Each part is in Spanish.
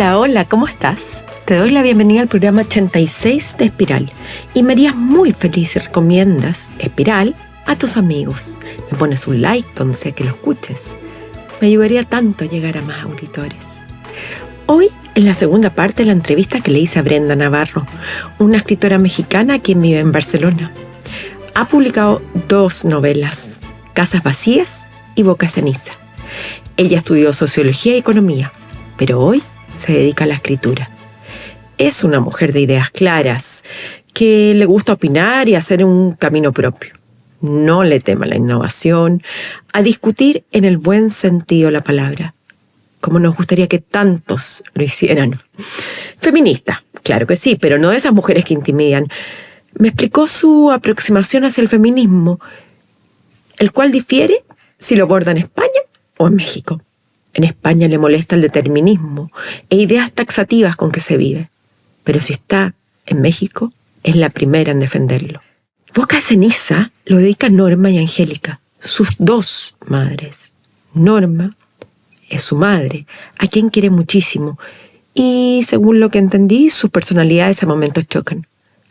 Hola, hola, ¿cómo estás? Te doy la bienvenida al programa 86 de Espiral y me harías muy feliz si recomiendas Espiral a tus amigos. Me pones un like donde sea que lo escuches. Me ayudaría tanto a llegar a más auditores. Hoy es la segunda parte de la entrevista que le hice a Brenda Navarro, una escritora mexicana que vive en Barcelona. Ha publicado 2 novelas, Casas Vacías y Boca Ceniza. Ella estudió Sociología y Economía, pero hoy se dedica a la escritura. Es una mujer de ideas claras, que le gusta opinar y hacer un camino propio. No le teme a la innovación, a discutir en el buen sentido de la palabra, como nos gustaría que tantos lo hicieran. Feminista, claro que sí, pero no de esas mujeres que intimidan. Me explicó su aproximación hacia el feminismo, el cual difiere si lo aborda en España o en México. En España le molesta el determinismo e ideas taxativas con que se vive. Pero si está en México, es la primera en defenderlo. Boca Ceniza lo dedica a Norma y Angélica, sus 2 madres. Norma es su madre, a quien quiere muchísimo, y según lo que entendí, sus personalidades a momentos chocan.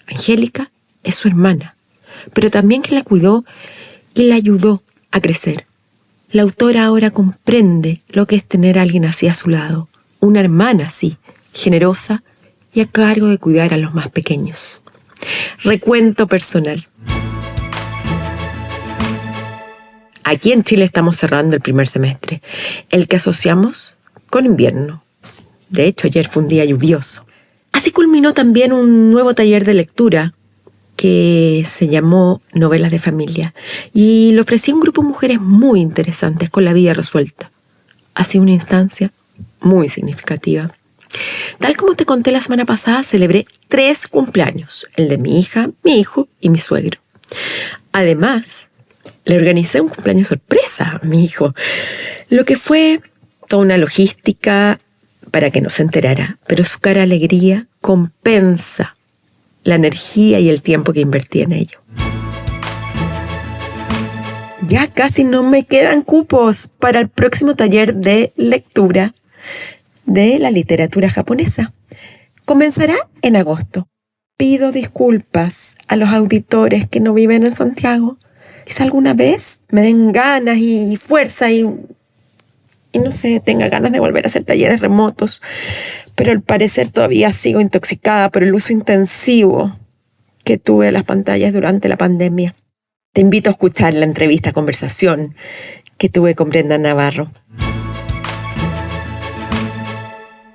Angélica es su hermana, pero también que la cuidó y la ayudó a crecer. La autora ahora comprende lo que es tener a alguien así a su lado, una hermana así, generosa y a cargo de cuidar a los más pequeños. Recuento personal. Aquí en Chile estamos cerrando el primer semestre, el que asociamos con invierno. De hecho, ayer fue un día lluvioso. Así culminó también un nuevo taller de lectura que se llamó Novelas de Familia y lo ofrecí a un grupo de mujeres muy interesantes con la vida resuelta. Ha sido una instancia muy significativa. Tal como te conté la semana pasada, celebré 3 cumpleaños, el de mi hija, mi hijo y mi suegro. Además, le organicé un cumpleaños sorpresa a mi hijo, lo que fue toda una logística para que no se enterara, pero su cara de alegría compensa la energía y el tiempo que invertí en ello. Ya casi no me quedan cupos para el próximo taller de lectura de la literatura japonesa. Comenzará en agosto. Pido disculpas a los auditores que no viven en Santiago. Quizá alguna vez me den ganas y fuerza y no sé, tenga ganas de volver a hacer talleres remotos, pero al parecer todavía sigo intoxicada por el uso intensivo que tuve de las pantallas durante la pandemia. Te invito a escuchar la conversación que tuve con Brenda Navarro.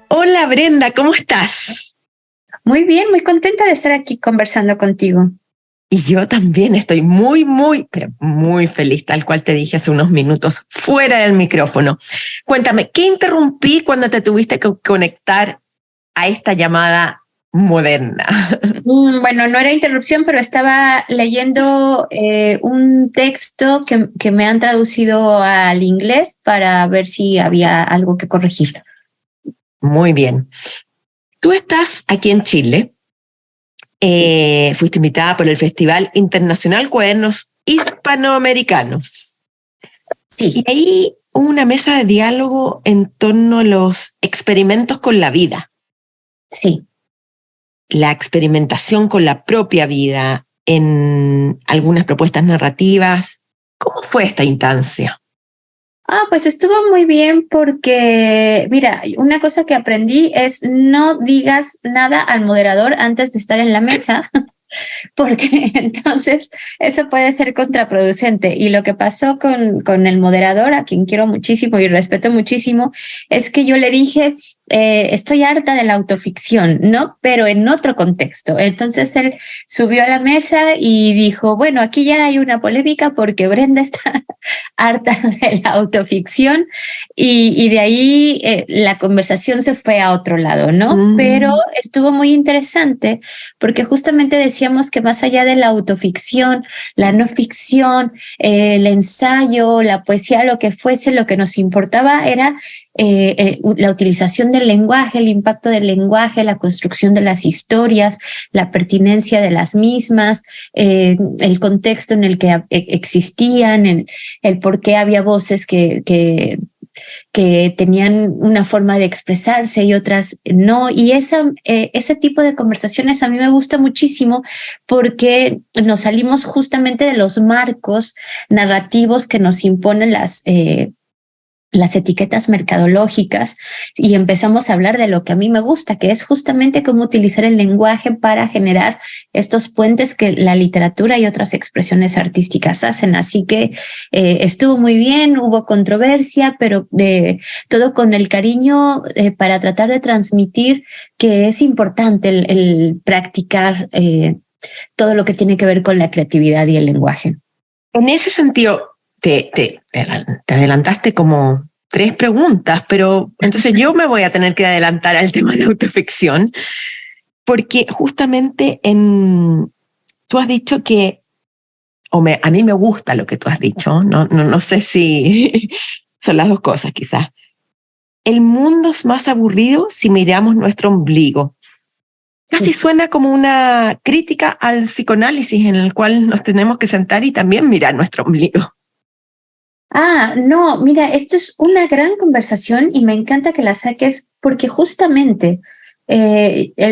Hola Brenda, ¿cómo estás? Muy bien, muy contenta de estar aquí conversando contigo. Y yo también estoy pero muy feliz, tal cual te dije hace unos minutos, fuera del micrófono. Cuéntame, ¿qué interrumpí cuando te tuviste que conectar a esta llamada moderna? Bueno, no era interrupción, pero estaba leyendo un texto que me han traducido al inglés para ver si había algo que corregir. Muy bien. Tú estás aquí en Chile. Sí. Fuiste invitada por el Festival Internacional Cuadernos Hispanoamericanos. Sí. Y ahí hubo una mesa de diálogo en torno a los experimentos con la vida. Sí. La experimentación con la propia vida en algunas propuestas narrativas. ¿Cómo fue esta instancia? Pues estuvo muy bien porque, mira, una cosa que aprendí es no digas nada al moderador antes de estar en la mesa, porque entonces eso puede ser contraproducente. Y lo que pasó con el moderador, a quien quiero muchísimo y respeto muchísimo, es que yo le dije, estoy harta de la autoficción, ¿no? Pero en otro contexto. Entonces él subió a la mesa y dijo, bueno, aquí ya hay una polémica porque Brenda está harta de la autoficción y de ahí la conversación se fue a otro lado, ¿no? Pero estuvo muy interesante porque justamente decíamos que más allá de la autoficción, la no ficción, el ensayo, la poesía, lo que fuese, lo que nos importaba era la utilización del lenguaje, el impacto del lenguaje, la construcción de las historias, la pertinencia de las mismas, el contexto en el que existían, el por qué había voces que que tenían una forma de expresarse y otras no. Y ese tipo de conversaciones a mí me gusta muchísimo porque nos salimos justamente de los marcos narrativos que nos imponen las etiquetas mercadológicas y empezamos a hablar de lo que a mí me gusta, que es justamente cómo utilizar el lenguaje para generar estos puentes que la literatura y otras expresiones artísticas hacen. Así que estuvo muy bien, hubo controversia, pero todo con el cariño para tratar de transmitir que es importante el practicar todo lo que tiene que ver con la creatividad y el lenguaje. En ese sentido, te adelantaste como 3 preguntas, pero entonces yo me voy a tener que adelantar al tema de autoficción, porque justamente tú has dicho que, a mí me gusta lo que tú has dicho, no sé si son las dos cosas quizás. El mundo es más aburrido si miramos nuestro ombligo. Casi suena como una crítica al psicoanálisis en el cual nos tenemos que sentar y también mirar nuestro ombligo. No, mira, esto es una gran conversación y me encanta que la saques porque justamente,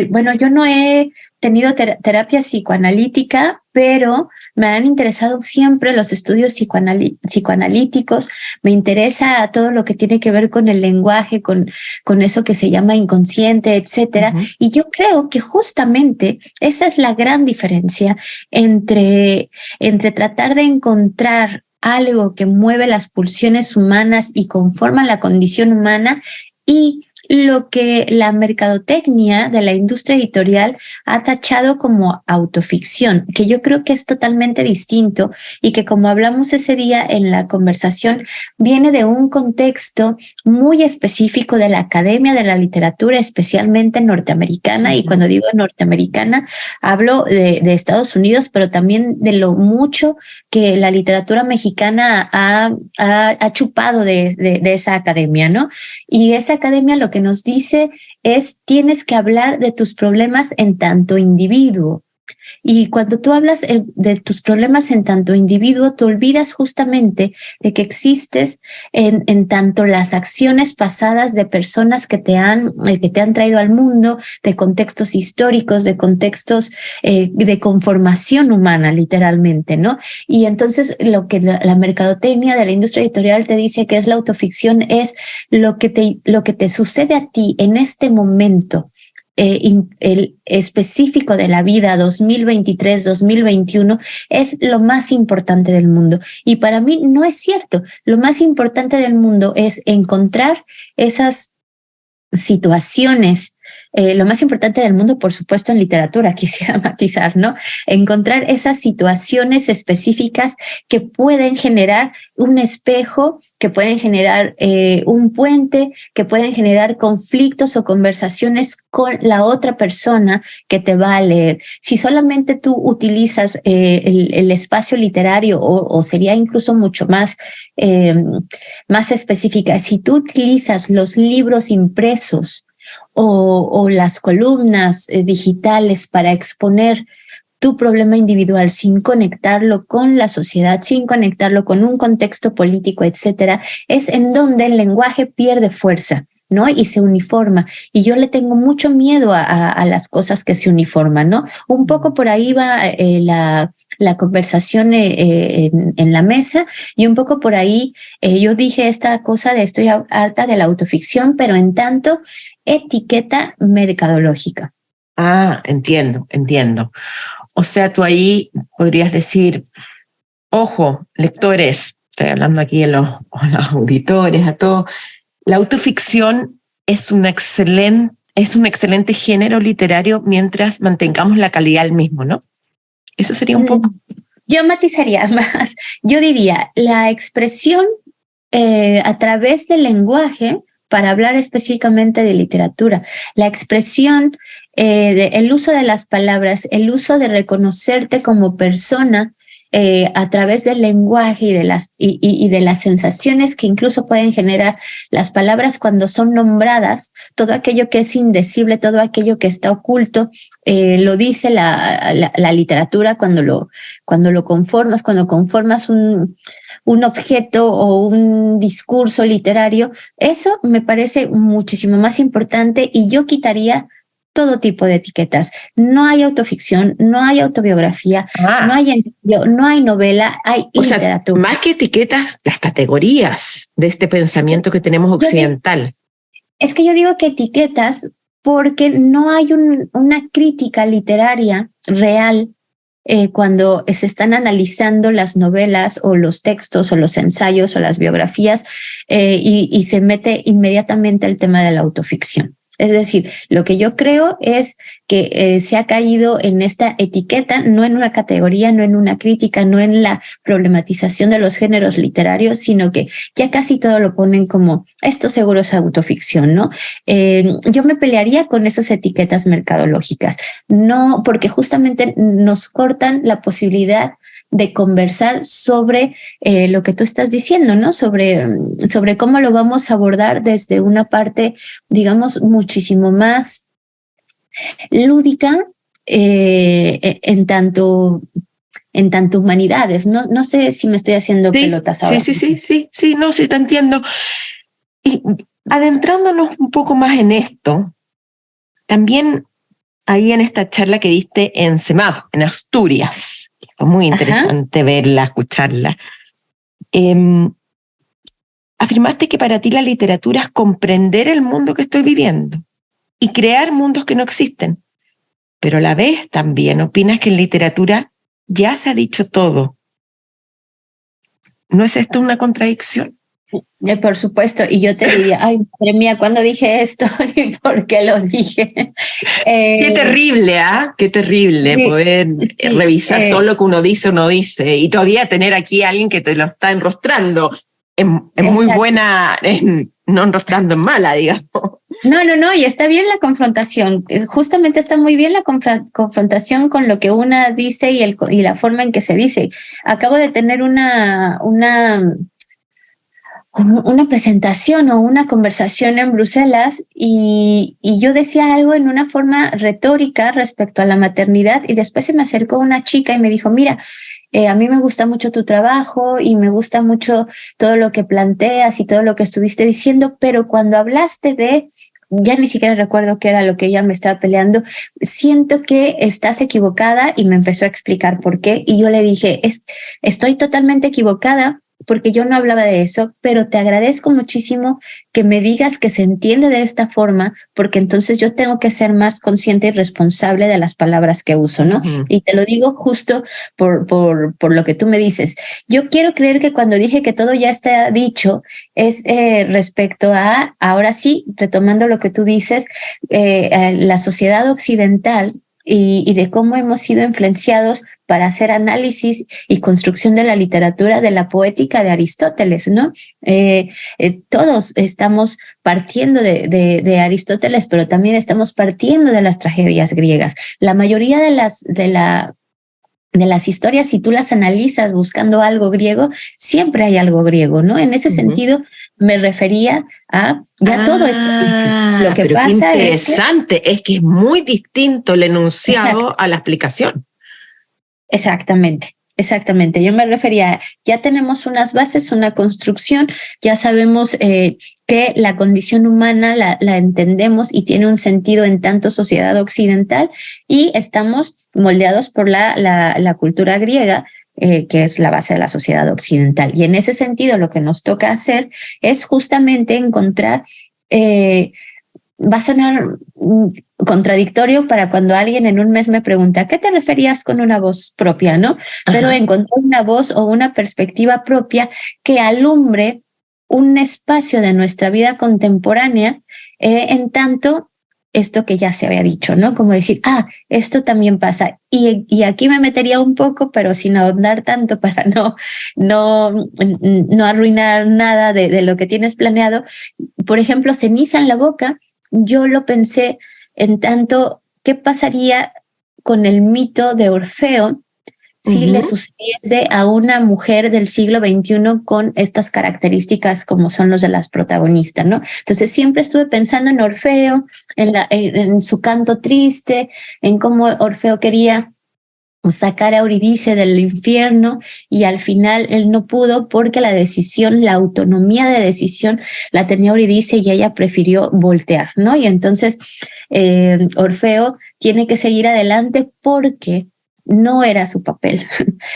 bueno, yo no he tenido terapia psicoanalítica, pero me han interesado siempre los estudios psicoanalíticos, me interesa todo lo que tiene que ver con el lenguaje, con eso que se llama inconsciente, etcétera. Y yo creo que justamente esa es la gran diferencia entre tratar de encontrar algo que mueve las pulsiones humanas y conforma la condición humana y lo que la mercadotecnia de la industria editorial ha tachado como autoficción, que yo creo que es totalmente distinto y que, como hablamos ese día en la conversación, viene de un contexto muy específico de la Academia de la Literatura, especialmente norteamericana. Y cuando digo norteamericana, hablo de Estados Unidos, pero también de lo mucho que la literatura mexicana ha chupado de esa academia, ¿no? Y esa academia lo que nos dice es: tienes que hablar de tus problemas en tanto individuo. Y cuando tú hablas de tus problemas en tanto individuo, te olvidas justamente de que existes en tanto las acciones pasadas de personas que te han traído al mundo, de contextos históricos, de contextos de conformación humana, literalmente, ¿no? Y entonces lo que la mercadotecnia de la industria editorial te dice que es la autoficción es lo que te sucede a ti en este momento. El específico de la vida 2023-2021 es lo más importante del mundo. Y para mí no es cierto. Lo más importante del mundo es encontrar esas situaciones. Lo más importante del mundo, por supuesto, en literatura, quisiera matizar, ¿no? Encontrar esas situaciones específicas que pueden generar un espejo, que pueden generar un puente, que pueden generar conflictos o conversaciones con la otra persona que te va a leer. Si solamente tú utilizas el espacio literario, o sería incluso mucho más específica, si tú utilizas los libros impresos o las columnas digitales para exponer tu problema individual sin conectarlo con la sociedad, sin conectarlo con un contexto político, etcétera, es en donde el lenguaje pierde fuerza, ¿no? Y se uniforma. Y yo le tengo mucho miedo a las cosas que se uniforman, ¿no? Un poco por ahí va la conversación en la mesa, y un poco por ahí yo dije esta cosa de estoy harta de la autoficción, pero en tanto etiqueta mercadológica. Entiendo. O sea, tú ahí podrías decir, ojo, lectores, estoy hablando aquí a los auditores, a todos, la autoficción es un excelente género literario mientras mantengamos la calidad del mismo, ¿no? Eso sería un poco. Yo matizaría más. Yo diría la expresión a través del lenguaje, para hablar específicamente de literatura, la expresión, el uso de las palabras, el uso de reconocerte como persona a través del lenguaje y de las sensaciones que incluso pueden generar las palabras cuando son nombradas, todo aquello que es indecible, todo aquello que está oculto, lo dice la literatura cuando conformas un objeto o un discurso literario. Eso me parece muchísimo más importante y yo quitaría todo tipo de etiquetas. No hay autoficción, no hay autobiografía, no hay ensayo, no hay novela, hay literatura. Sea, más que etiquetas, las categorías de este pensamiento que tenemos occidental. Es que yo digo que etiquetas porque no hay una crítica literaria real cuando se están analizando las novelas o los textos o los ensayos o las biografías y se mete inmediatamente el tema de la autoficción. Es decir, lo que yo creo es que se ha caído en esta etiqueta, no en una categoría, no en una crítica, no en la problematización de los géneros literarios, sino que ya casi todo lo ponen como esto seguro es autoficción, ¿no? Yo me pelearía con esas etiquetas mercadológicas, no porque justamente nos cortan la posibilidad de conversar sobre lo que tú estás diciendo, ¿no? Sobre cómo lo vamos a abordar desde una parte, digamos, muchísimo más lúdica en tanto humanidades. No sé si me estoy haciendo pelotas ahora. Sí, no, sí te entiendo. Y adentrándonos un poco más en esto, también ahí en esta charla que diste en CEMAV, en Asturias, fue muy interesante verla, escucharla. Afirmaste que para ti la literatura es comprender el mundo que estoy viviendo y crear mundos que no existen. Pero a la vez también opinas que en literatura ya se ha dicho todo. ¿No es esto una contradicción? Por supuesto, y yo te diría, ay, madre mía, ¿cuándo dije esto y por qué lo dije? Qué terrible, Qué terrible poder revisar todo lo que uno dice y todavía tener aquí a alguien que te lo está enrostrando. Es muy buena, no enrostrando en mala, digamos. No, y está bien la confrontación. Justamente está muy bien la confrontación con lo que una dice y la forma en que se dice. Acabo de tener una presentación o una conversación en Bruselas y yo decía algo en una forma retórica respecto a la maternidad y después se me acercó una chica y me dijo, mira, a mí me gusta mucho tu trabajo y me gusta mucho todo lo que planteas y todo lo que estuviste diciendo, pero cuando hablaste ya ni siquiera recuerdo qué era lo que ella me estaba peleando, siento que estás equivocada y me empezó a explicar por qué y yo le dije, estoy totalmente equivocada porque yo no hablaba de eso, pero te agradezco muchísimo que me digas que se entiende de esta forma, porque entonces yo tengo que ser más consciente y responsable de las palabras que uso, ¿no? Y te lo digo justo por lo que tú me dices. Yo quiero creer que cuando dije que todo ya está dicho, es respecto a, ahora sí, retomando lo que tú dices, la sociedad occidental y de cómo hemos sido influenciados para hacer análisis y construcción de la literatura, de la poética de Aristóteles, ¿no? Todos estamos partiendo de Aristóteles, pero también estamos partiendo de las tragedias griegas. La mayoría de las historias, si tú las analizas buscando algo griego, siempre hay algo griego, ¿no? En ese sentido, me refería a todo esto. Lo que pero pasa qué interesante, es que es muy distinto el enunciado a la explicación. Exactamente. Yo me refería, ya tenemos unas bases, una construcción, ya sabemos que la condición humana la entendemos y tiene un sentido en tanto sociedad occidental y estamos moldeados por la cultura griega, que es la base de la sociedad occidental. Y en ese sentido lo que nos toca hacer es justamente encontrar, va a sonar contradictorio para cuando alguien en un mes me pregunta, ¿a qué te referías con una voz propia, no? Pero encontrar una voz o una perspectiva propia que alumbre un espacio de nuestra vida contemporánea, en tanto esto que ya se había dicho, ¿no? Como decir, esto también pasa. Y aquí me metería un poco, pero sin ahondar tanto para no arruinar nada de lo que tienes planeado. Por ejemplo, ceniza en la boca, yo lo pensé en tanto, ¿qué pasaría con el mito de Orfeo si le sucediese a una mujer del siglo XXI con estas características como son los de las protagonistas, ¿no? Entonces siempre estuve pensando en Orfeo, en su canto triste, en cómo Orfeo quería sacar a Eurídice del infierno y al final él no pudo porque la decisión, la autonomía de decisión la tenía Eurídice y ella prefirió voltear, ¿no? Y entonces Orfeo tiene que seguir adelante porque no era su papel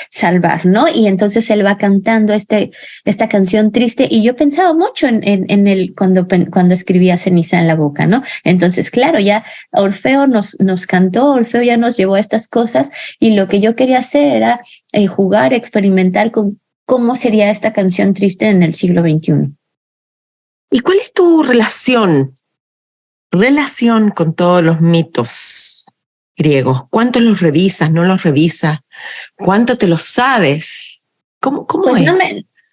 salvar, ¿no? Y entonces él va cantando esta canción triste y yo pensaba mucho en él cuando escribía Ceniza en la boca, ¿no? Entonces, claro, ya Orfeo nos cantó, Orfeo ya nos llevó a estas cosas y lo que yo quería hacer era jugar, experimentar con cómo sería esta canción triste en el siglo XXI. ¿Y cuál es tu relación con todos los mitos griegos? ¿Cuántos los revisas, no los revisas? ¿Cuánto te los sabes? ¿Cómo pues es?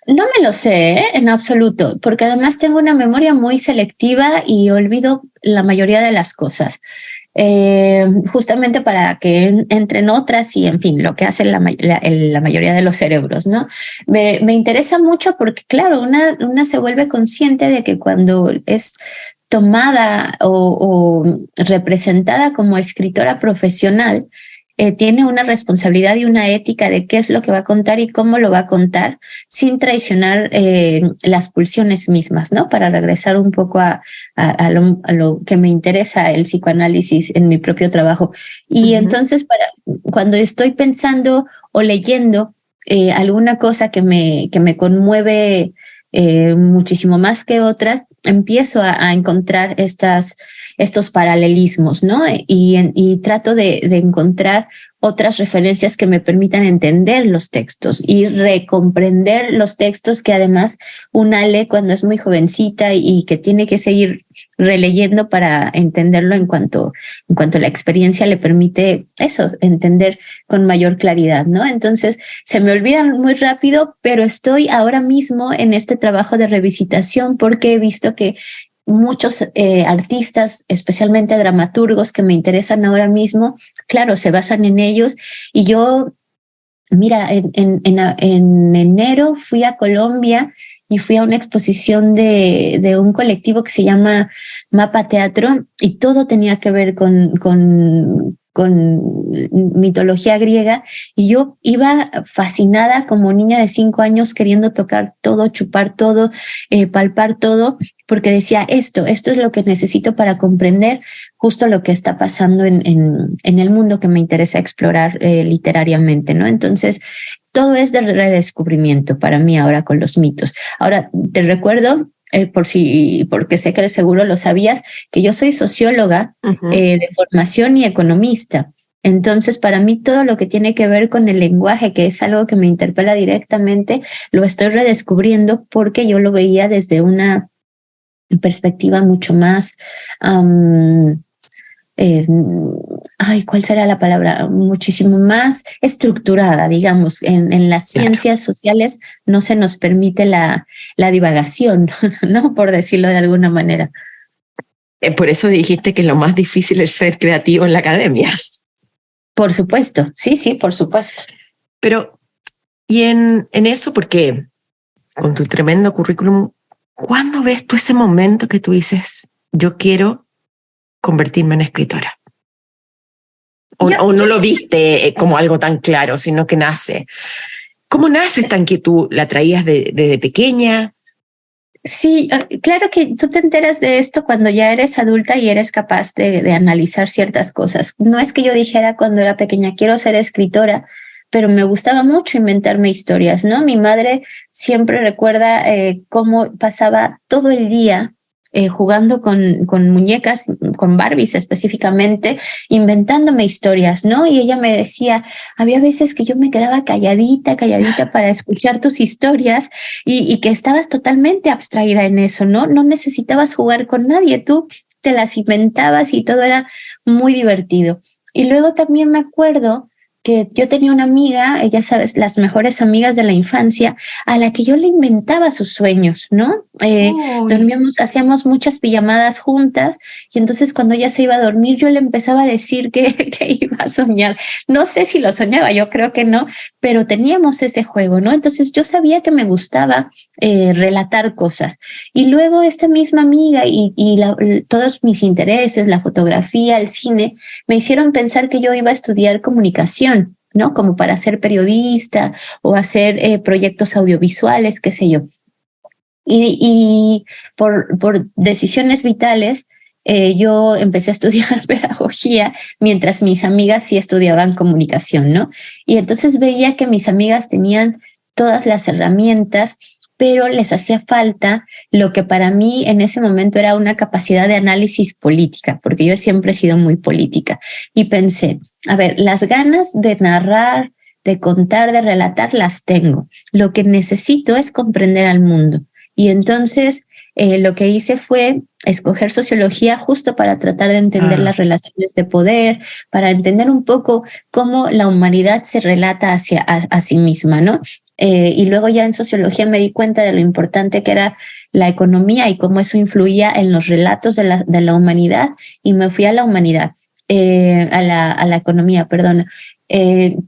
No me lo sé, en absoluto, porque además tengo una memoria muy selectiva y olvido la mayoría de las cosas. Justamente para que entren otras y, en fin, lo que hacen la mayoría de los cerebros, ¿no? Me interesa mucho porque, claro, una se vuelve consciente de que cuando es tomada o representada como escritora profesional, tiene una responsabilidad y una ética de qué es lo que va a contar y cómo lo va a contar sin traicionar las pulsiones mismas, ¿no? Para regresar un poco a lo que me interesa, el psicoanálisis en mi propio trabajo. Y entonces, cuando estoy pensando o leyendo alguna cosa que me conmueve muchísimo más que otras, empiezo a encontrar estos paralelismos, ¿no? Y trato de encontrar otras referencias que me permitan entender los textos y recomprender los textos que además una lee cuando es muy jovencita y que tiene que seguir releyendo para entenderlo en cuanto la experiencia le permite eso, entender con mayor claridad, ¿no? Entonces se me olvidan muy rápido, pero estoy ahora mismo en este trabajo de revisitación porque he visto que muchos artistas, especialmente dramaturgos que me interesan ahora mismo, claro, se basan en ellos. Y yo, mira, en enero fui a Colombia y fui a una exposición de un colectivo que se llama Mapa Teatro y todo tenía que ver con mitología griega y yo iba fascinada como niña de 5 años queriendo tocar todo, chupar todo, palpar todo, porque decía esto es lo que necesito para comprender justo lo que está pasando en el mundo que me interesa explorar literariamente, ¿no? Entonces, todo es de redescubrimiento para mí ahora con los mitos. Ahora, te recuerdo, porque sé que seguro lo sabías, que yo soy socióloga de formación y economista. Entonces, para mí todo lo que tiene que ver con el lenguaje, que es algo que me interpela directamente, lo estoy redescubriendo porque yo lo veía desde una perspectiva mucho más ¿cuál será la palabra? Muchísimo más estructurada, digamos. En las ciencias sociales no se nos permite la divagación, ¿no? Por decirlo de alguna manera. Por eso dijiste que lo más difícil es ser creativo en la academia. Por supuesto, sí, por supuesto. Pero, y en eso, porque con tu tremendo currículum, ¿cuándo ves tú ese momento que tú dices, yo quiero convertirme en escritora? O no lo viste como algo tan claro, sino que nace. ¿Cómo nace esta inquietud? ¿La traías desde pequeña? Sí, claro que tú te enteras de esto cuando ya eres adulta y eres capaz de analizar ciertas cosas. No es que yo dijera cuando era pequeña, quiero ser escritora, pero me gustaba mucho inventarme historias, ¿no? Mi madre siempre recuerda cómo pasaba todo el día jugando con muñecas, con Barbies específicamente, inventándome historias, ¿no? Y ella me decía, había veces que yo me quedaba calladita para escuchar tus historias y que estabas totalmente abstraída en eso, ¿no? No necesitabas jugar con nadie, tú te las inventabas y todo era muy divertido. Y luego también me acuerdo que yo tenía una amiga, ya sabes, las mejores amigas de la infancia, a la que yo le inventaba sus sueños, ¿no? Dormíamos, hacíamos muchas pijamadas juntas y entonces cuando ella se iba a dormir yo le empezaba a decir que iba a soñar. No sé si lo soñaba, yo creo que no, pero teníamos ese juego, ¿no? Entonces yo sabía que me gustaba relatar cosas. Y luego esta misma amiga todos mis intereses, la fotografía, el cine, me hicieron pensar que yo iba a estudiar comunicación, ¿no? Como para ser periodista o hacer proyectos audiovisuales, qué sé yo. Y por decisiones vitales, yo empecé a estudiar pedagogía mientras mis amigas sí estudiaban comunicación, ¿no? Y entonces veía que mis amigas tenían todas las herramientas, pero les hacía falta lo que para mí en ese momento era una capacidad de análisis política, porque yo siempre he sido muy política. Y pensé, a ver, las ganas de narrar, de contar, de relatar, las tengo. Lo que necesito es comprender al mundo. Y entonces lo que hice fue escoger sociología justo para tratar de entender las relaciones de poder, para entender un poco cómo la humanidad se relata hacia a sí misma, ¿no? Y luego ya en sociología me di cuenta de lo importante que era la economía y cómo eso influía en los relatos de la humanidad, y me fui a la humanidad, a la economía, perdona.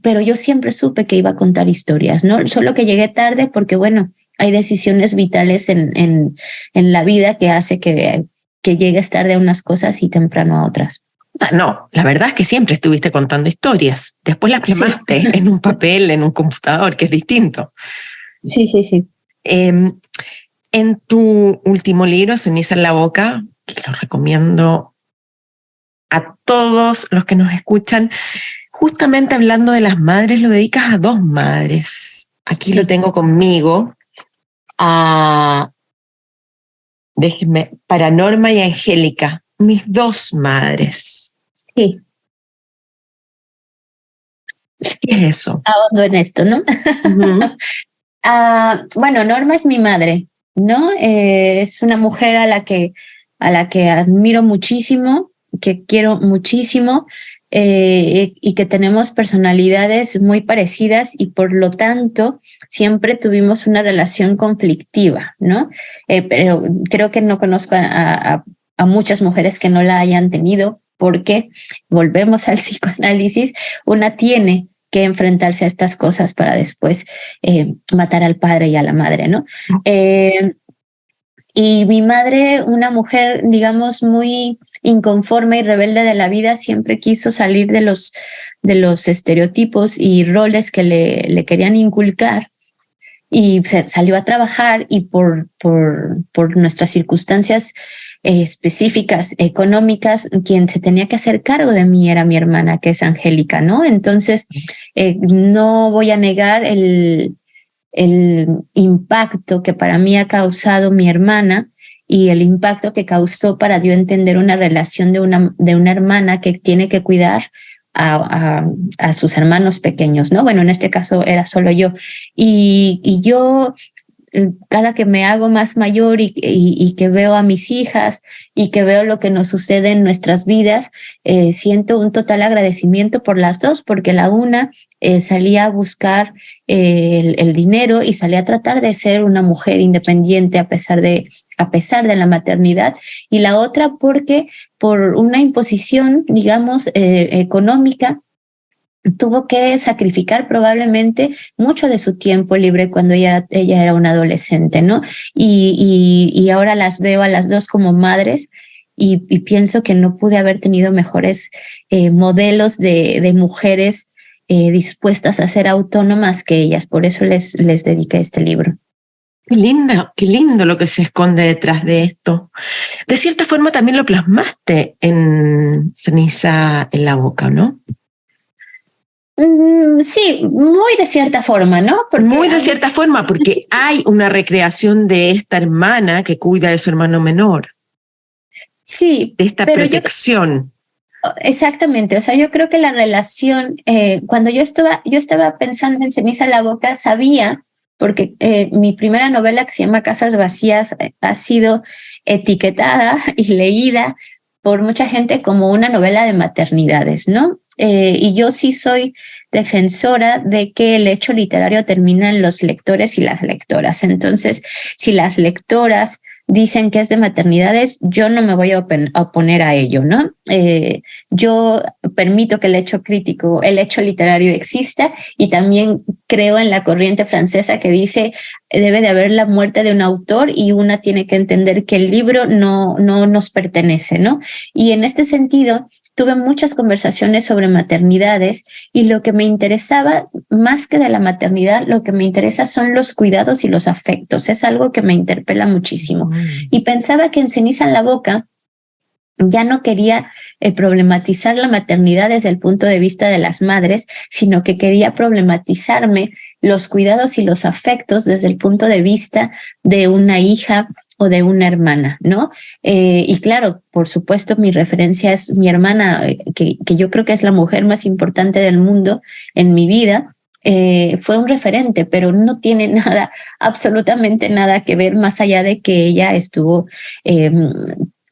Pero yo siempre supe que iba a contar historias, ¿no? Solo que llegué tarde porque, bueno, hay decisiones vitales en la vida que hace que llegues tarde a unas cosas y temprano a otras. No, la verdad es que siempre estuviste contando historias. Después las plasmaste en un papel, en un computador, que es distinto. Sí. En tu último libro, Ceniza en la boca, que lo recomiendo a todos los que nos escuchan, justamente hablando de las madres, lo dedicas a dos madres. Aquí lo tengo conmigo. Déjenme, para Norma y Angélica, mis dos madres. Sí. ¿Qué es eso? Ahondo en esto, ¿no? Uh-huh. Bueno, Norma es mi madre, ¿no? Es una mujer a la que admiro muchísimo, que quiero muchísimo, y que tenemos personalidades muy parecidas y por lo tanto siempre tuvimos una relación conflictiva, ¿no? Pero creo que no conozco a muchas mujeres que no la hayan tenido, porque volvemos al psicoanálisis, una tiene que enfrentarse a estas cosas para después matar al padre y a la madre, ¿no? Y mi madre, una mujer, digamos, muy inconforme y rebelde de la vida, siempre quiso salir de los estereotipos y roles que le querían inculcar, y salió a trabajar, y por nuestras circunstancias específicas económicas, quien se tenía que hacer cargo de mí era mi hermana, que es Angélica, ¿no? Entonces, no voy a negar el impacto que para mí ha causado mi hermana y el impacto que causó para yo entender una relación de una hermana que tiene que cuidar a sus hermanos pequeños, ¿no? Bueno, en este caso era solo yo. Y yo, cada que me hago más mayor y que veo a mis hijas y que veo lo que nos sucede en nuestras vidas, siento un total agradecimiento por las dos, porque la una salía a buscar el dinero y salía a tratar de ser una mujer independiente a pesar de la maternidad, y la otra porque por una imposición, digamos, económica, tuvo que sacrificar probablemente mucho de su tiempo libre cuando ella era una adolescente, ¿no? Y ahora las veo a las dos como madres, y pienso que no pude haber tenido mejores modelos de mujeres dispuestas a ser autónomas que ellas. Por eso les dediqué este libro. Qué lindo lo que se esconde detrás de esto. De cierta forma también lo plasmaste en Ceniza en la boca, ¿no? Sí, muy de cierta forma, ¿no? Muy de cierta forma, porque hay una recreación de esta hermana que cuida de su hermano menor. Sí, de esta protección. Exactamente, o sea, yo creo que la relación, cuando yo estaba pensando en Ceniza en la boca, sabía, porque mi primera novela, que se llama Casas Vacías, ha sido etiquetada y leída por mucha gente como una novela de maternidades, ¿no? Y yo sí soy defensora de que el hecho literario termina en los lectores y las lectoras. Entonces, si las lectoras dicen que es de maternidades, yo no me voy a oponer a ello, ¿no? Yo permito que el hecho crítico, el hecho literario exista, y también creo en la corriente francesa que dice debe de haber la muerte de un autor y una tiene que entender que el libro no nos pertenece, ¿no? Y en este sentido, tuve muchas conversaciones sobre maternidades, y lo que me interesaba, más que de la maternidad, lo que me interesa son los cuidados y los afectos. Es algo que me interpela muchísimo. Y pensaba que en Ceniza en la boca ya no quería problematizar la maternidad desde el punto de vista de las madres, sino que quería problematizarme los cuidados y los afectos desde el punto de vista de una hija o de una hermana, ¿no? Y claro, por supuesto, mi referencia es mi hermana, que yo creo que es la mujer más importante del mundo en mi vida. Fue un referente, pero no tiene nada, absolutamente nada que ver, más allá de que ella estuvo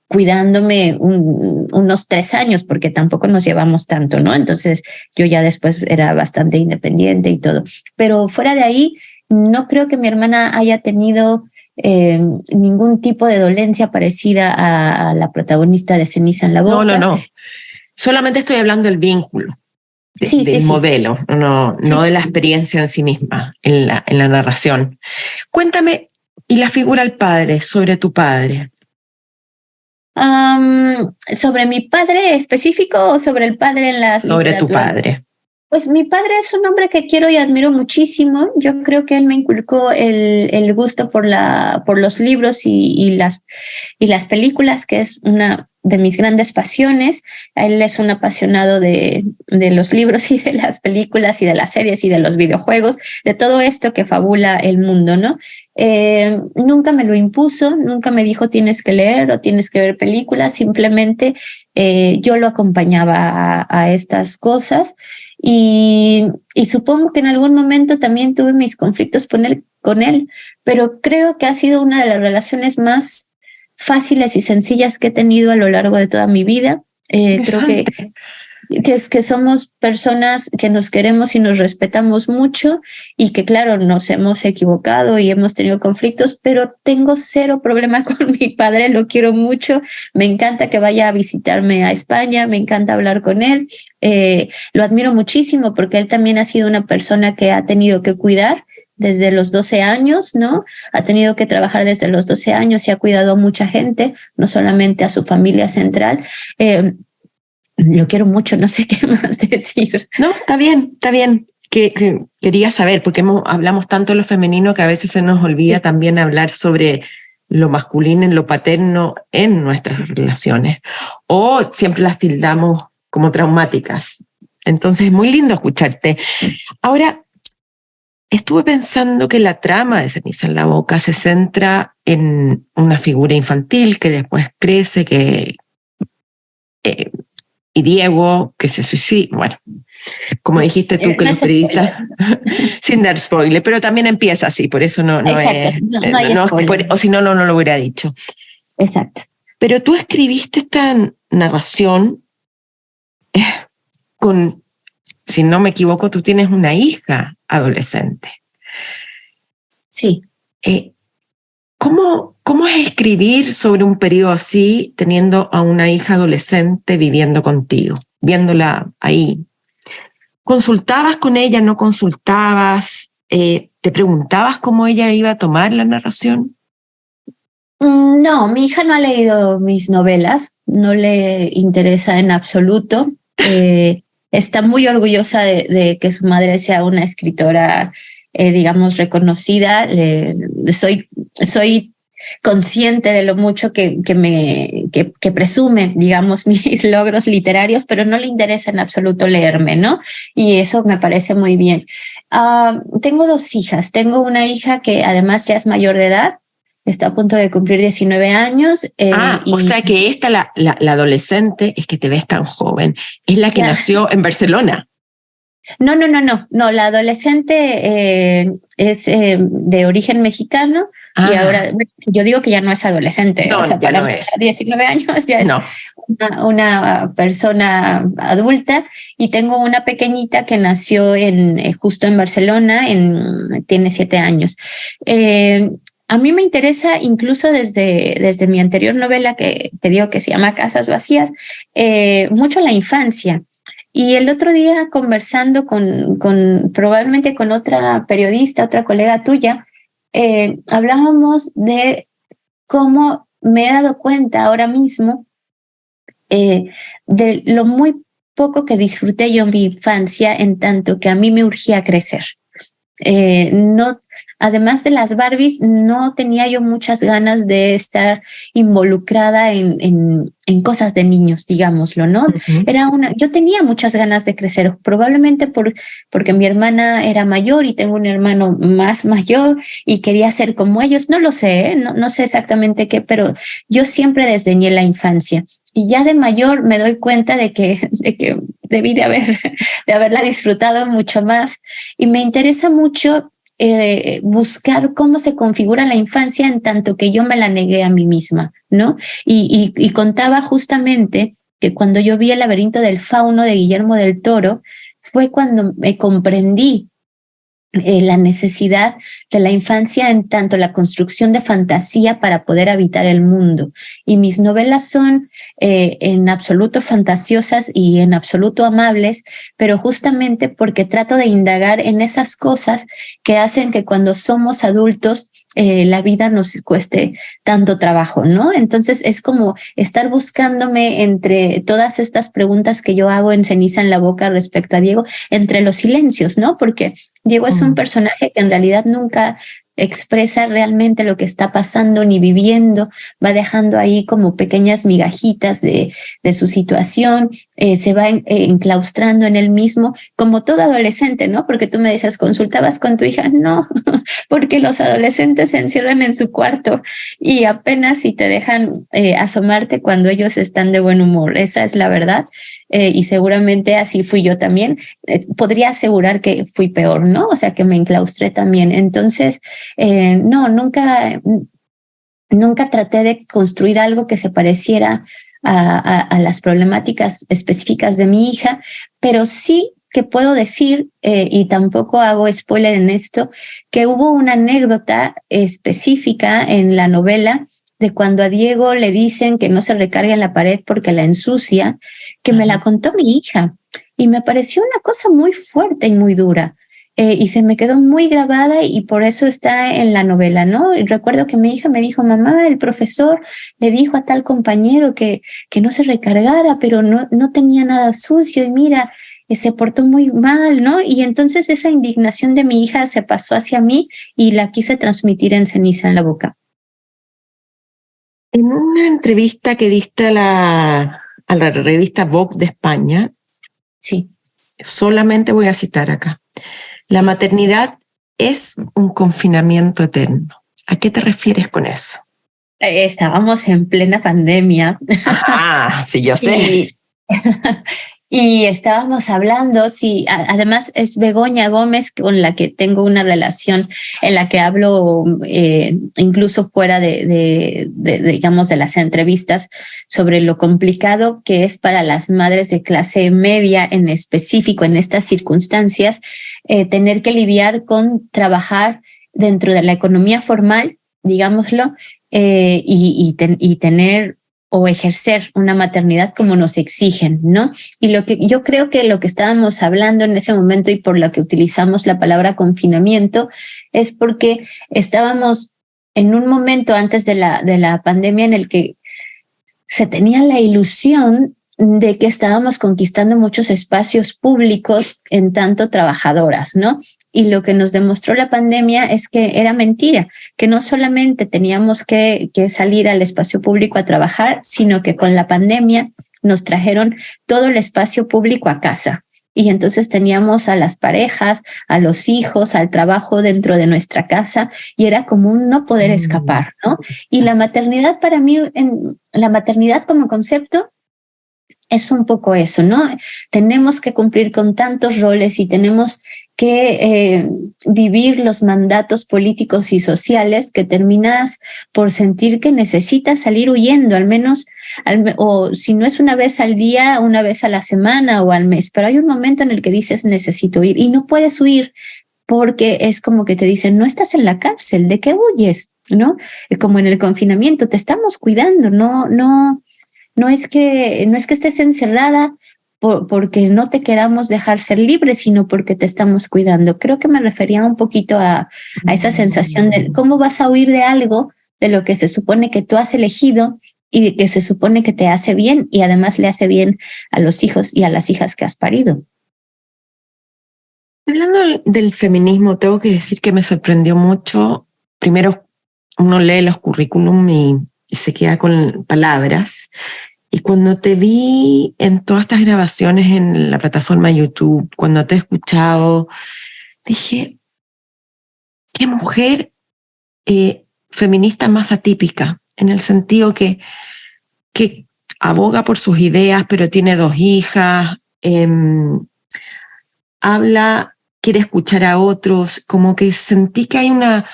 cuidándome unos 3 años, porque tampoco nos llevamos tanto, ¿no? Entonces yo ya después era bastante independiente y todo. Pero fuera de ahí, no creo que mi hermana haya tenido ningún tipo de dolencia parecida a la protagonista de Ceniza en la boca. No. Solamente estoy hablando del vínculo, del Sí. modelo, no de la experiencia en sí misma, en la narración. Cuéntame, ¿y la figura del padre, sobre tu padre? ¿Sobre mi padre específico o sobre el padre en la Sobre literatura? tu padre. Pues mi padre es un hombre que quiero y admiro muchísimo. Yo creo que él me inculcó el gusto por los libros y las películas, que es una de mis grandes pasiones. Él es un apasionado de los libros y de las películas y de las series y de los videojuegos, de todo esto que fabula el mundo, ¿no? Nunca me lo impuso, nunca me dijo tienes que leer o tienes que ver películas, simplemente yo lo acompañaba a estas cosas. Y supongo que en algún momento también tuve mis conflictos con él, pero creo que ha sido una de las relaciones más fáciles y sencillas que he tenido a lo largo de toda mi vida. Creo que somos personas que nos queremos y nos respetamos mucho, y que claro, nos hemos equivocado y hemos tenido conflictos, pero tengo cero problema con mi padre, lo quiero mucho, me encanta que vaya a visitarme a España, me encanta hablar con él, lo admiro muchísimo porque él también ha sido una persona que ha tenido que cuidar desde los 12 años, ¿no? Ha tenido que trabajar desde los 12 años y ha cuidado a mucha gente, no solamente a su familia central. Lo quiero mucho, no sé qué más decir. No, está bien. Que quería saber, porque hablamos tanto de lo femenino que a veces se nos olvida también hablar sobre lo masculino y lo paterno en nuestras relaciones. O siempre las tildamos como traumáticas. Entonces es muy lindo escucharte. Ahora, estuve pensando que la trama de Ceniza en la boca se centra en una figura infantil que después crece, y Diego, que se suicida. Bueno, como dijiste tú, que los periodistas, sin dar spoiler, pero también empieza así, por eso no es. No hay spoiler. O si no lo hubiera dicho. Exacto. Pero tú escribiste esta narración con, si no me equivoco, tú tienes una hija adolescente. Sí. ¿Cómo es escribir sobre un periodo así, teniendo a una hija adolescente viviendo contigo, viéndola ahí? ¿Consultabas con ella, no consultabas? ¿Te preguntabas cómo ella iba a tomar la narración? No, mi hija no ha leído mis novelas, no le interesa en absoluto. Está muy orgullosa de que su madre sea una escritora, digamos, reconocida. Soy consciente de lo mucho que presume, digamos, mis logros literarios, pero no le interesa en absoluto leerme, ¿no? Y eso me parece muy bien. Tengo 2 hijas. Tengo una hija que además ya es mayor de edad, está a punto de cumplir 19 años. O sea que esta, la adolescente, es que te ves tan joven, es la que nació en Barcelona. No, la adolescente es de origen mexicano y ahora yo digo que ya no es adolescente, no, o sea, ya para no mí es. a 19 años ya es No. una persona adulta y tengo una pequeñita que nació justo en Barcelona, tiene 7 años. A mí me interesa incluso desde mi anterior novela que te digo que se llama Casas Vacías, mucho la infancia. Y el otro día conversando probablemente con otra periodista, otra colega tuya, hablábamos de cómo me he dado cuenta ahora mismo de lo muy poco que disfruté yo en mi infancia, en tanto que a mí me urgía crecer. No, además de las Barbies, no tenía yo muchas ganas de estar involucrada en cosas de niños, digámoslo, ¿no? Yo tenía muchas ganas de crecer, probablemente porque mi hermana era mayor y tengo un hermano más mayor y quería ser como ellos, no lo sé, no sé exactamente qué, pero yo siempre desdeñé la infancia. Y ya de mayor me doy cuenta de que debí de haberla disfrutado mucho más. Y me interesa mucho buscar cómo se configura la infancia en tanto que yo me la negué a mí misma, ¿no? Y contaba justamente que cuando yo vi El laberinto del fauno de Guillermo del Toro, fue cuando me comprendí la necesidad de la infancia en tanto la construcción de fantasía para poder habitar el mundo. Y mis novelas son en absoluto fantasiosas y en absoluto amables, pero justamente porque trato de indagar en esas cosas que hacen que cuando somos adultos la vida nos cueste tanto trabajo, ¿no? Entonces es como estar buscándome entre todas estas preguntas que yo hago en Ceniza en la boca respecto a Diego, entre los silencios, ¿no? Porque Diego es un personaje que en realidad nunca expresa realmente lo que está pasando ni viviendo, va dejando ahí como pequeñas migajitas de su situación, se va enclaustrando en él mismo, como todo adolescente, ¿no? Porque tú me dices, ¿consultabas con tu hija? No, porque los adolescentes se encierran en su cuarto y apenas si te dejan asomarte cuando ellos están de buen humor, esa es la verdad. Y seguramente así fui yo también. Podría asegurar que fui peor, ¿no? O sea, que me enclaustré también. Entonces, no, nunca traté de construir algo que se pareciera a las problemáticas específicas de mi hija, pero sí que puedo decir, y tampoco hago spoiler en esto, que hubo una anécdota específica en la novela de cuando a Diego le dicen que no se recargue en la pared porque la ensucia, que me la contó mi hija y me pareció una cosa muy fuerte y muy dura. Y se me quedó muy grabada y por eso está en la novela, ¿no? Y recuerdo que mi hija me dijo, mamá, el profesor le dijo a tal compañero que no se recargara, pero no tenía nada sucio y mira, se portó muy mal, ¿no? Y entonces esa indignación de mi hija se pasó hacia mí y la quise transmitir en Ceniza en la boca. En una entrevista que diste a la revista Vogue de España, sí, solamente voy a citar acá, la maternidad es un confinamiento eterno. ¿A qué te refieres con eso? Estábamos en plena pandemia. Ah, sí, yo sé. Y estábamos hablando, sí, además es Begoña Gómez con la que tengo una relación en la que hablo incluso fuera digamos, de las entrevistas sobre lo complicado que es para las madres de clase media en específico en estas circunstancias, tener que lidiar con trabajar dentro de la economía formal, digámoslo, y tener o ejercer una maternidad como nos exigen, ¿no? Y yo creo que lo que estábamos hablando en ese momento y por lo que utilizamos la palabra confinamiento es porque estábamos en un momento antes de la pandemia en el que se tenía la ilusión de que estábamos conquistando muchos espacios públicos en tanto trabajadoras, ¿no? Y lo que nos demostró la pandemia es que era mentira, que no solamente teníamos que salir al espacio público a trabajar, sino que con la pandemia nos trajeron todo el espacio público a casa. Y entonces teníamos a las parejas, a los hijos, al trabajo dentro de nuestra casa y era como un no poder escapar, ¿no? Y la maternidad para mí, la maternidad como concepto es un poco eso, ¿no? Tenemos que cumplir con tantos roles y tenemos que vivir los mandatos políticos y sociales que terminas por sentir que necesitas salir huyendo, al menos, o si no es una vez al día, una vez a la semana o al mes, pero hay un momento en el que dices necesito ir y no puedes huir porque es como que te dicen no estás en la cárcel, ¿de qué huyes? ¿No? Como en el confinamiento, te estamos cuidando, no es que estés encerrada porque no te queramos dejar ser libre, sino porque te estamos cuidando. Creo que me refería un poquito a esa sensación de cómo vas a huir de algo de lo que se supone que tú has elegido y que se supone que te hace bien y además le hace bien a los hijos y a las hijas que has parido. Hablando del feminismo, tengo que decir que me sorprendió mucho. Primero, uno lee los currículum y se queda con palabras. Y cuando te vi en todas estas grabaciones en la plataforma YouTube, cuando te he escuchado, dije, qué mujer feminista más atípica, en el sentido que aboga por sus ideas, pero tiene 2 hijas, habla, quiere escuchar a otros, como que sentí que hay una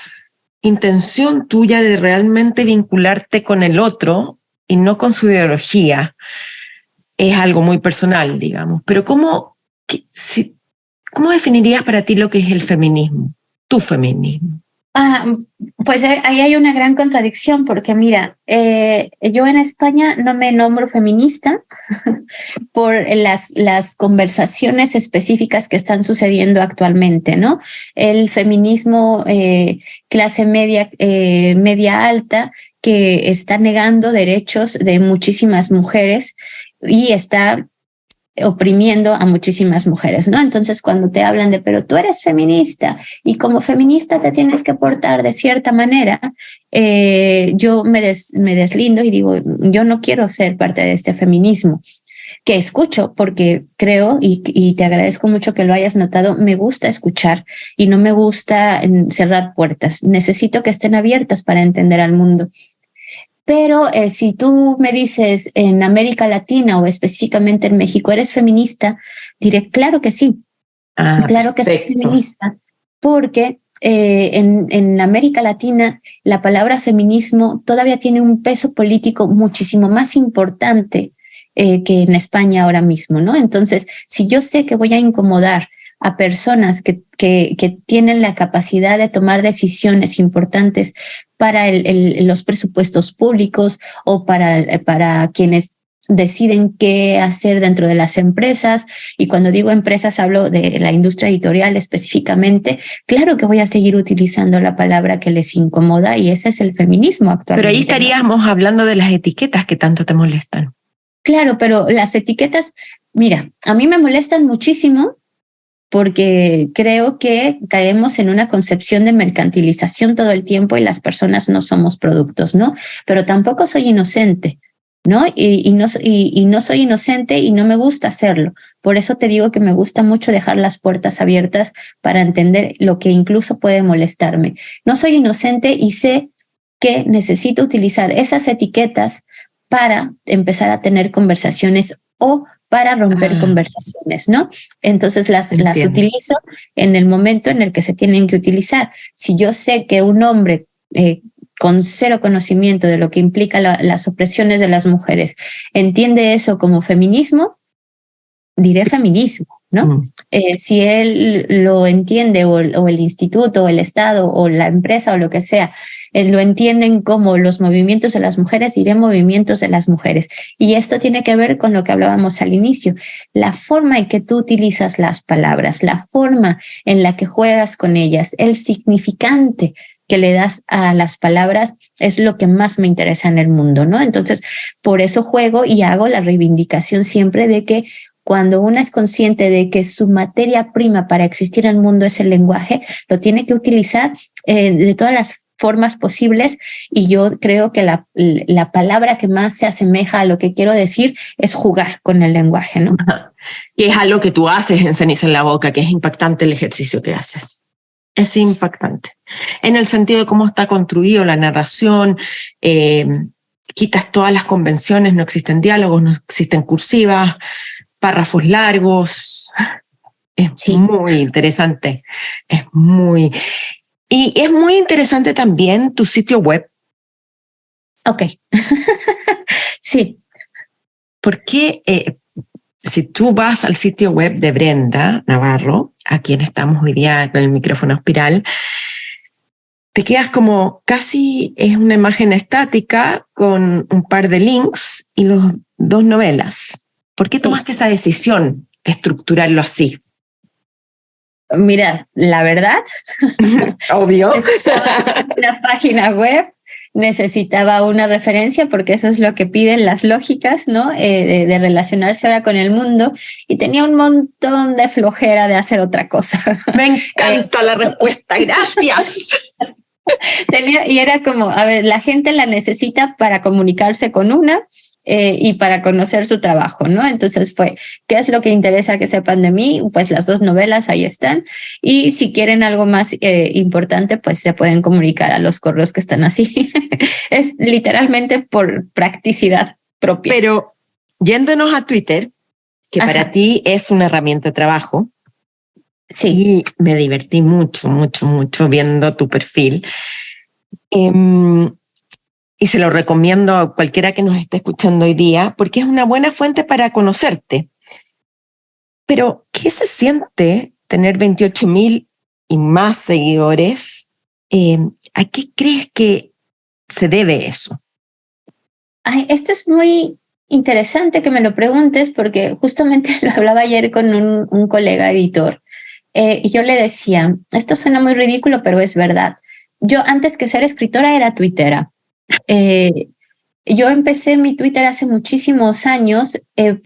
intención tuya de realmente vincularte con el otro y no con su ideología. Es algo muy personal, digamos. Pero ¿cómo definirías para ti lo que es el feminismo? Tu feminismo. Pues ahí hay una gran contradicción porque mira, yo en España no me nombro feminista por las conversaciones específicas que están sucediendo actualmente, ¿no? El feminismo clase media, media alta, que está negando derechos de muchísimas mujeres y está oprimiendo a muchísimas mujeres, ¿no? Entonces, cuando te hablan de, pero tú eres feminista y como feminista te tienes que portar de cierta manera, yo me deslindo y digo, yo no quiero ser parte de este feminismo que escucho porque creo y te agradezco mucho que lo hayas notado, me gusta escuchar y no me gusta cerrar puertas. Necesito que estén abiertas para entender al mundo. Pero si tú me dices en América Latina o específicamente en México, ¿eres feminista? Diré, claro que sí. Claro que soy feminista, porque en América Latina la palabra feminismo todavía tiene un peso político muchísimo más importante que en España ahora mismo, ¿no? Entonces, si yo sé que voy a incomodar a personas que tienen la capacidad de tomar decisiones importantes para los presupuestos públicos o para quienes deciden qué hacer dentro de las empresas, y cuando digo empresas hablo de la industria editorial específicamente, claro que voy a seguir utilizando la palabra que les incomoda y ese es el feminismo actualmente. Pero ahí estaríamos hablando de las etiquetas que tanto te molestan. Claro, pero las etiquetas, mira, a mí me molestan muchísimo porque creo que caemos en una concepción de mercantilización todo el tiempo y las personas no somos productos, ¿no? Pero tampoco soy inocente, ¿no? Y no soy inocente y no me gusta hacerlo. Por eso te digo que me gusta mucho dejar las puertas abiertas para entender lo que incluso puede molestarme. No soy inocente y sé que necesito utilizar esas etiquetas para empezar a tener conversaciones o para romper conversaciones, ¿no? Entonces las utilizo en el momento en el que se tienen que utilizar. Si yo sé que un hombre con cero conocimiento de lo que implica las opresiones de las mujeres entiende eso como feminismo, diré feminismo, ¿no? Si él lo entiende o el instituto o el Estado o la empresa o lo que sea, lo entienden como los movimientos de las mujeres, diré movimientos de las mujeres. Y esto tiene que ver con lo que hablábamos al inicio, la forma en que tú utilizas las palabras, la forma en la que juegas con ellas, el significante que le das a las palabras es lo que más me interesa en el mundo, ¿no? Entonces, por eso juego y hago la reivindicación siempre de que cuando una es consciente de que su materia prima para existir en el mundo es el lenguaje, lo tiene que utilizar de todas las formas posibles, y yo creo que la palabra que más se asemeja a lo que quiero decir es jugar con el lenguaje, ¿no? Y es algo que tú haces en Ceniza en la Boca, que es impactante el ejercicio que haces. Es impactante. En el sentido de cómo está construido la narración, quitas todas las convenciones, no existen diálogos, no existen cursivas, párrafos largos. Es muy interesante. Y es muy interesante también tu sitio web. Ok. Sí. Porque si tú vas al sitio web de Brenda Navarro, a quien estamos hoy día con el micrófono espiral, te quedas como casi es una imagen estática con un par de links y los 2 novelas. ¿Por qué tomaste esa decisión, estructurarlo así? Mira, la verdad, obvio, la página web necesitaba una referencia porque eso es lo que piden las lógicas, ¿no? De relacionarse ahora con el mundo, y tenía un montón de flojera de hacer otra cosa. Me encanta la respuesta, gracias. Y era como, a ver, la gente la necesita para comunicarse con una y para conocer su trabajo, ¿no? Entonces fue, ¿qué es lo que interesa que sepan de mí? Pues las 2 novelas ahí están, y si quieren algo más importante, pues se pueden comunicar a los correos que están así. Es literalmente por practicidad propia. Pero yéndonos a Twitter, que Ajá. para ti es una herramienta de trabajo, sí. Y me divertí mucho viendo tu perfil. Y se lo recomiendo a cualquiera que nos esté escuchando hoy día, porque es una buena fuente para conocerte. Pero, ¿qué se siente tener 28,000 y más seguidores? ¿A qué crees que se debe eso? Ay, esto es muy interesante que me lo preguntes, porque justamente lo hablaba ayer con un colega editor. Y yo le decía, esto suena muy ridículo, pero es verdad. Yo antes que ser escritora era tuitera. Yo empecé mi Twitter hace muchísimos años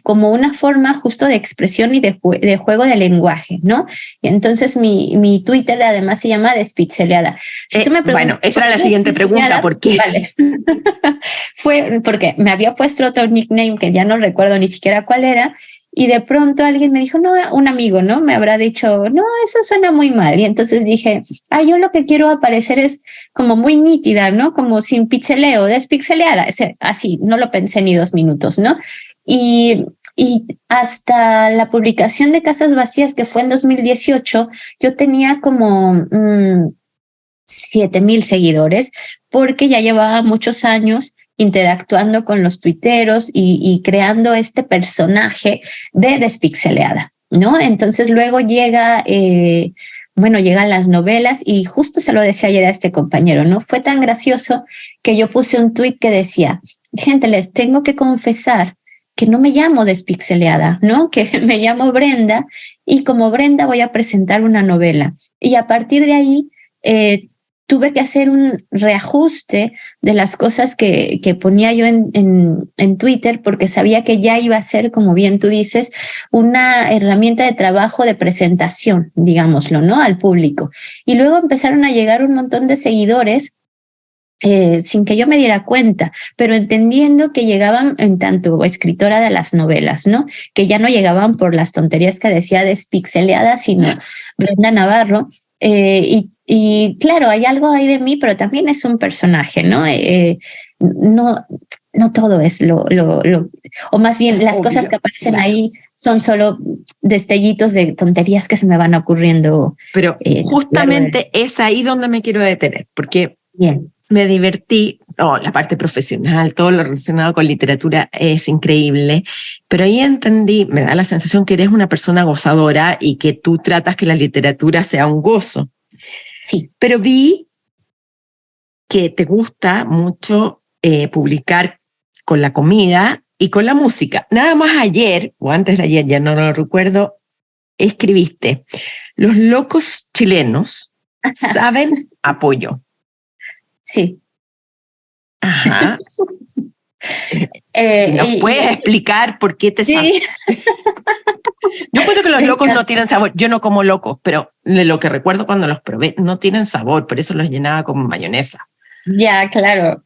como una forma justo de expresión y de juego de lenguaje, ¿no? Y entonces mi Twitter además se llama Despixeleada. Si tú me bueno, esa era la siguiente pregunta, ¿por qué? Vale. Fue porque me había puesto otro nickname que ya no recuerdo ni siquiera cuál era, y de pronto alguien me dijo, no, un amigo, ¿no? Me habrá dicho, no, eso suena muy mal. Y entonces dije, yo lo que quiero aparecer es como muy nítida, ¿no? Como sin pixeleo, despixeleada. Así, no lo pensé ni 2 minutos, ¿no? Y hasta la publicación de Casas Vacías, que fue en 2018, yo tenía como 7,000 seguidores, porque ya llevaba muchos años interactuando con los tuiteros y creando este personaje de Despixeleada, ¿no? Entonces luego llegan las novelas, y justo se lo decía ayer a este compañero, ¿no? Fue tan gracioso que yo puse un tuit que decía, gente, les tengo que confesar que no me llamo Despixeleada, ¿no? Que me llamo Brenda, y como Brenda voy a presentar una novela. Y a partir de ahí tuve que hacer un reajuste de las cosas que ponía yo en Twitter, porque sabía que ya iba a ser, como bien tú dices, una herramienta de trabajo de presentación, digámoslo, ¿no? Al público. Y luego empezaron a llegar un montón de seguidores sin que yo me diera cuenta, pero entendiendo que llegaban en tanto escritora de las novelas, ¿no? Que ya no llegaban por las tonterías que decía Despixeleada, sino Brenda Navarro. Y claro, hay algo ahí de mí, pero también es un personaje, ¿no? No todo es o más bien las Obvio, cosas que aparecen ahí son solo destellitos de tonterías que se me van ocurriendo. Pero justamente es ahí donde me quiero detener, porque bien. Me divertí, la parte profesional, todo lo relacionado con literatura es increíble, pero ahí entendí, me da la sensación que eres una persona gozadora y que tú tratas que la literatura sea un gozo. Sí. Pero vi que te gusta mucho publicar con la comida y con la música. Nada más ayer, o antes de ayer, ya no lo recuerdo, escribiste, los locos chilenos saben apoyo. Sí. Ajá. ¿Nos puedes explicar por qué te saben? Sí. Yo creo que los locos no tienen sabor. Yo no como locos, pero de lo que recuerdo cuando los probé, no tienen sabor, por eso los llenaba con mayonesa. Ya, claro.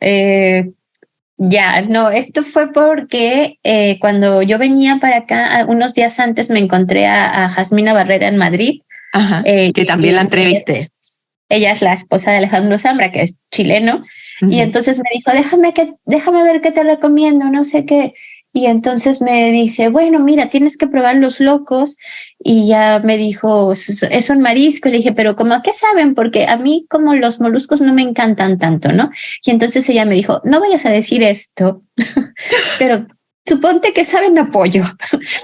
No, esto fue porque cuando yo venía para acá, unos días antes me encontré a Jasmina Barrera en Madrid. Ajá, que también la entrevisté. Ella es la esposa de Alejandro Zambra, que es chileno. Y entonces me dijo, déjame ver qué te recomiendo, no sé qué. Y entonces me dice, bueno, mira, tienes que probar los locos. Y ya me dijo, es un marisco. Y le dije, pero ¿cómo a qué saben? Porque a mí como los moluscos no me encantan tanto, ¿no? Y entonces ella me dijo, no vayas a decir esto, pero suponte que saben a pollo,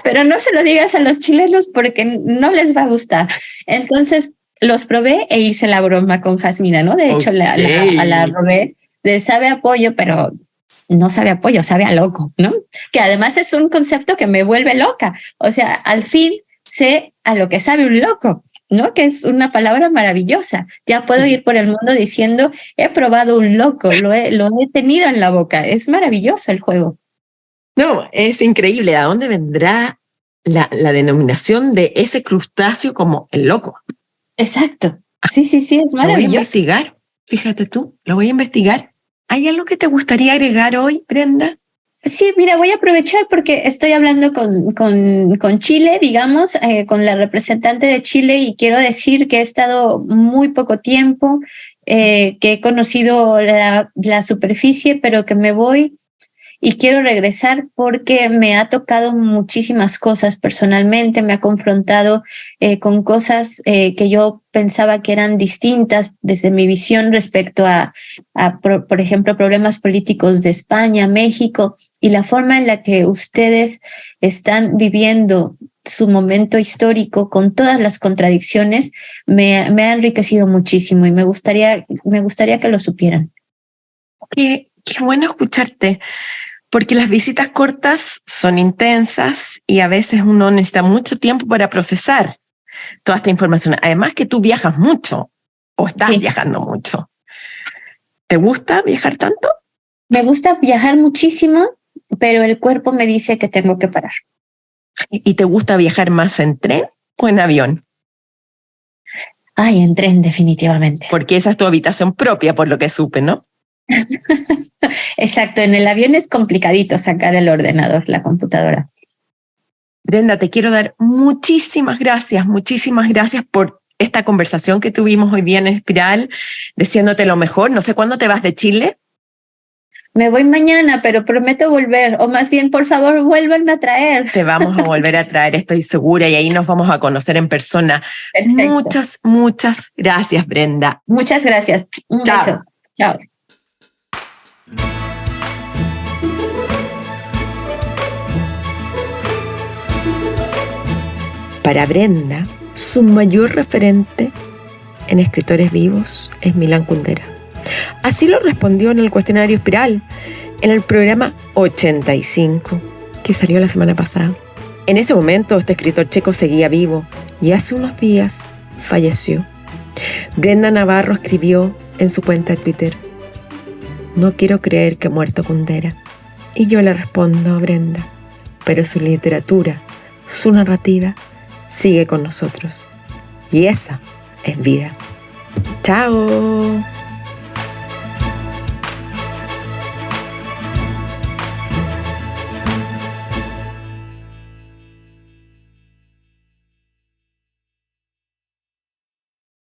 pero no se lo digas a los chilenos porque no les va a gustar. Entonces los probé e hice la broma con Jasmina, ¿no? De hecho, la robé de sabe a pollo, pero no sabe a pollo, sabe a loco, ¿no? Que además es un concepto que me vuelve loca. O sea, al fin sé a lo que sabe un loco, ¿no? Que es una palabra maravillosa. Ya puedo ir por el mundo diciendo, he probado un loco, lo he tenido en la boca. Es maravilloso el juego. No, es increíble. ¿A dónde vendrá la denominación de ese crustáceo como el loco? Exacto. Sí, es maravilloso. Lo voy a investigar, fíjate tú, lo voy a investigar. ¿Hay algo que te gustaría agregar hoy, Brenda? Sí, mira, voy a aprovechar porque estoy hablando con Chile, digamos, con la representante de Chile, y quiero decir que he estado muy poco tiempo, que he conocido la superficie, pero que me voy y quiero regresar porque me ha tocado muchísimas cosas personalmente, me ha confrontado con cosas que yo pensaba que eran distintas desde mi visión respecto por ejemplo, problemas políticos de España, México, y la forma en la que ustedes están viviendo su momento histórico con todas las contradicciones me ha enriquecido muchísimo y me gustaría que lo supieran. Qué bueno escucharte. Porque las visitas cortas son intensas y a veces uno necesita mucho tiempo para procesar toda esta información. Además que tú viajas mucho o estás viajando mucho. ¿Te gusta viajar tanto? Me gusta viajar muchísimo, pero el cuerpo me dice que tengo que parar. ¿Y te gusta viajar más en tren o en avión? Ay, en tren, definitivamente. Porque esa es tu habitación propia, por lo que supe, ¿no? Exacto, en el avión es complicadito sacar el ordenador, la computadora. Brenda, te quiero dar muchísimas gracias por esta conversación que tuvimos hoy día en Espiral, deseándote lo mejor. No sé cuándo te vas de Chile. Me voy mañana, pero prometo volver, o más bien, por favor, vuélvanme a traer. Te vamos a volver a traer, estoy segura, y ahí nos vamos a conocer en persona. Perfecto. Muchas gracias, Brenda. Muchas gracias. Un beso. Chao. Para Brenda, su mayor referente en escritores vivos es Milan Kundera. Así lo respondió en el cuestionario Espiral, en el programa 85, que salió la semana pasada. En ese momento, este escritor checo seguía vivo y hace unos días falleció. Brenda Navarro escribió en su cuenta de Twitter: no quiero creer que ha muerto Kundera. Y yo le respondo a Brenda: pero su literatura, su narrativa, sigue con nosotros. Y esa es vida. ¡Chao!